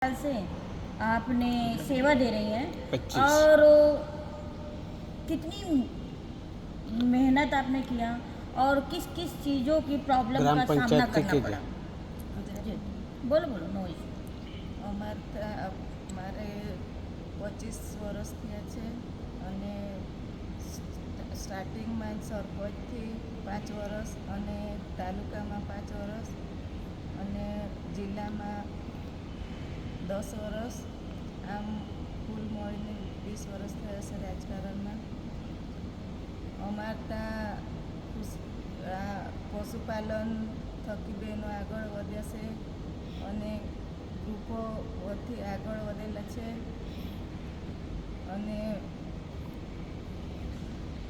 साल से आपने सेवा दे रही हैं 25 और कितनी मेहनत आपने किया और किस किस चीज़ों की प्रॉब्लम ग्राम का सामना पंचायत करना के पड़ा? जी, बोलो बोलो, नो इश्यू. મારે 25 વર્ષ થયા છે અને સ્ટાર્ટિંગમાં સરપંચથી 5 વર્ષ અને તાલુકામાં 5 વર્ષ અને જિલ્લામાં 10 વર્ષ, આમ કુલ મળીને 20 વર્ષ થયા છે રાજકારણમાં. અમારે ત્યાં પશુપાલન થકી બહેનો આગળ વધ્યા છે અને ગ્રુપોથી આગળ વધેલા છે અને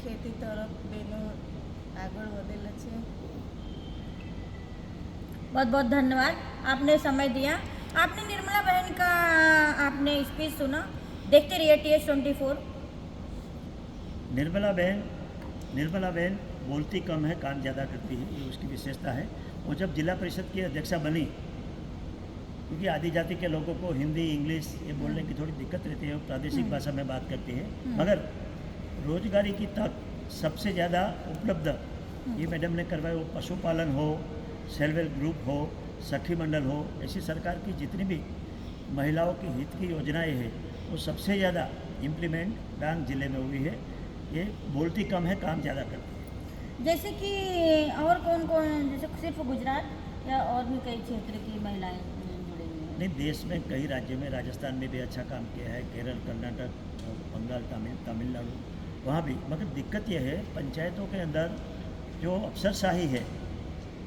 ખેતી તરફ બહેનો આગળ વધેલા છે. बहुत बहुत धन्यवाद, आपने समय दिया. आपने निर्मला बहन का आपने स्पीच सुना. देखते रहिए TH24. निर्मला बहन बोलती कम है, काम ज़्यादा करती है, ये उसकी विशेषता है. वो जब जिला परिषद की अध्यक्षा बनी, क्योंकि आदि जाति के लोगों को हिंदी इंग्लिश ये बोलने की थोड़ी दिक्कत रहती है, वो प्रादेशिक भाषा में बात करती है, मगर रोजगारी की तक सबसे ज़्यादा उपलब्ध ये मैडम ने करवाए. वो पशुपालन हो, सेल्फ हेल्प ग्रुप हो, सखी मंडल हो, ऐसी सरकार की जितनी भी महिलाओं की हित की योजनाएं हैं वो सबसे ज़्यादा इम्प्लीमेंट डांग जिले में हुई है. ये बोलती कम है, काम ज़्यादा करती है. जैसे कि और कौन कौन, जैसे सिर्फ गुजरात या और भी कई क्षेत्र की महिलाएं जुड़ी हुई हैं? नहीं, देश में कई राज्यों में, राजस्थान में भी अच्छा काम किया है, केरल, कर्नाटक, बंगाल, तमिलनाडु, वहाँ भी. मगर दिक्कत यह है पंचायतों के अंदर जो अफसरशाही है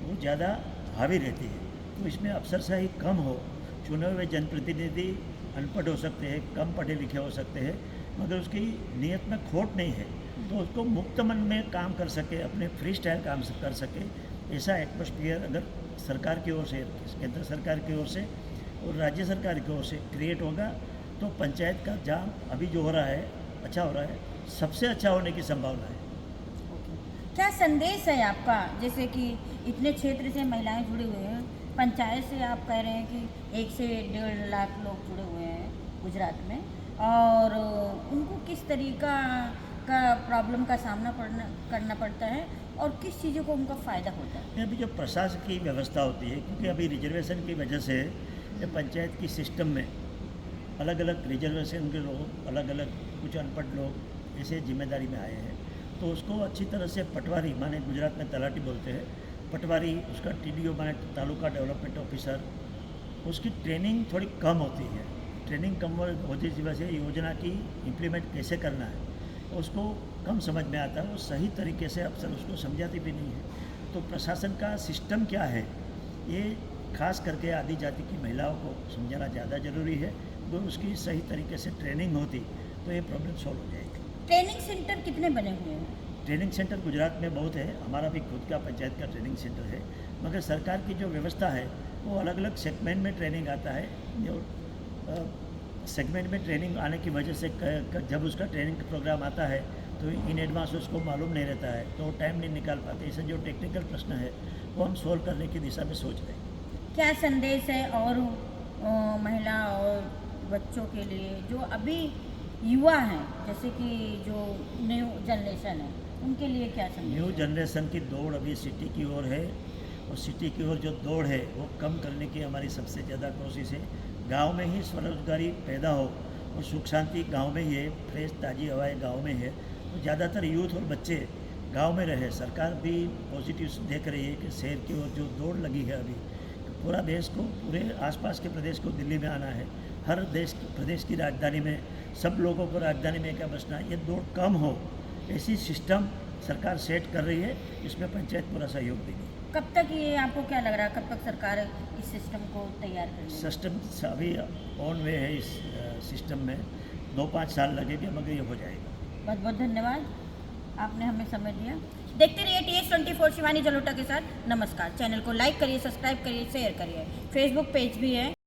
वो ज़्यादा हावी रहती है. तो इसमें अफसरशाही कम हो, चुने हुए जनप्रतिनिधि अनपढ़ हो सकते हैं, कम पढ़े लिखे हो सकते हैं, मगर उसकी नीयत में खोट नहीं है, तो उसको मुक्त मन में काम कर सके, अपने फ्री स्टाइल काम कर सके, ऐसा एटमॉस्फेयर अगर सरकार की ओर से, केंद्र सरकार की ओर से और राज्य सरकार की ओर से क्रिएट होगा तो पंचायत का जाम अभी जो हो रहा है अच्छा हो रहा है, सबसे अच्छा होने की संभावना है. क्या संदेश है आपका, जैसे कि इतने क्षेत्र से महिलाएं जुड़ी हुई हैं, पंचायत से आप कह रहे हैं कि 1 से 1.5 लाख लोग जुड़े हुए हैं गुजरात में, और उनको किस तरीका का प्रॉब्लम का सामना करना पड़ता है और किस चीज़ों को उनका फ़ायदा होता है? अभी जो प्रशासन की व्यवस्था होती है, क्योंकि अभी रिजर्वेशन की वजह से ये पंचायत की सिस्टम में अलग अलग रिजर्वेशन के लोग, अलग अलग कुछ अनपढ़ लोग ऐसे जिम्मेदारी में आए हैं, तो उसको अच्छी तरह से पटवारी, माने गुजरात में तलाटी बोलते हैं, पटवारी, उसका TDO माने तालुका डेवलपमेंट ऑफिसर, उसकी ट्रेनिंग थोड़ी कम होती है. ट्रेनिंग कम होने की वजह से योजना की इम्प्लीमेंट कैसे करना है उसको कम समझ में आता है, वो सही तरीके से अफसर उसको समझाते भी नहीं है. तो प्रशासन का सिस्टम क्या है ये खास करके आदि जाति की महिलाओं को समझाना ज़्यादा ज़रूरी है. तो उसकी सही तरीके से ट्रेनिंग होती तो ये प्रॉब्लम सॉल्व हो जाएगी. ट्रेनिंग सेंटर कितने बने हुए हैं? ट्रेनिंग सेंटर गुजरात में बहुत है, हमारा भी खुद का पंचायत का ट्रेनिंग सेंटर है, मगर सरकार की जो व्यवस्था है वो अलग अलग सेगमेंट में ट्रेनिंग आता है. जो सेगमेंट में ट्रेनिंग आने की वजह से जब उसका ट्रेनिंग प्रोग्राम आता है तो इन एडवांस उसको मालूम नहीं रहता है, तो टाइम नहीं निकाल पाते. ऐसे जो टेक्निकल प्रश्न है वो हम सोल्व करने की दिशा में सोच रहे हैं. क्या संदेश है और महिला और बच्चों के लिए जो अभी युवा हैं, जैसे कि जो न्यू जनरेशन है, उनके लिए क्या संदेश? न्यू जनरेशन की दौड़ अभी सिटी की ओर है, और सिटी की ओर जो दौड़ है वो कम करने की हमारी सबसे ज़्यादा कोशिश है. गांव में ही स्वरोजगारी पैदा हो और सुख शांति गांव में ही है, फ्रेश ताज़ी हवाएं गांव में है, तो ज़्यादातर यूथ और बच्चे गांव में रहे. सरकार भी पॉजिटिव देख रही है कि शहर की ओर जो दौड़ लगी है अभी, पूरा देश को, पूरे आसपास के प्रदेश को दिल्ली में आना है, हर प्रदेश की राजधानी में सब लोगों को राजधानी में क्या बसना है, ये दौड़ कम हो ऐसी सिस्टम सरकार सेट कर रही है. इसमें पंचायत पूरा सहयोग देगी. कब तक ये आपको क्या लग रहा है, कब तक सरकार इस सिस्टम को तैयार करेगी? सिस्टम अभी ऑन वे है. इस सिस्टम में 2-5 साल लगेंगे, मगर ये हो जाएगा. बहुत बहुत धन्यवाद, आपने हमें समय दिया. देखते रहिए TH24 शिवानी जलोटा के साथ. नमस्कार. चैनल को लाइक करिए, सब्सक्राइब करिए, शेयर करिए. फेसबुक पेज भी है.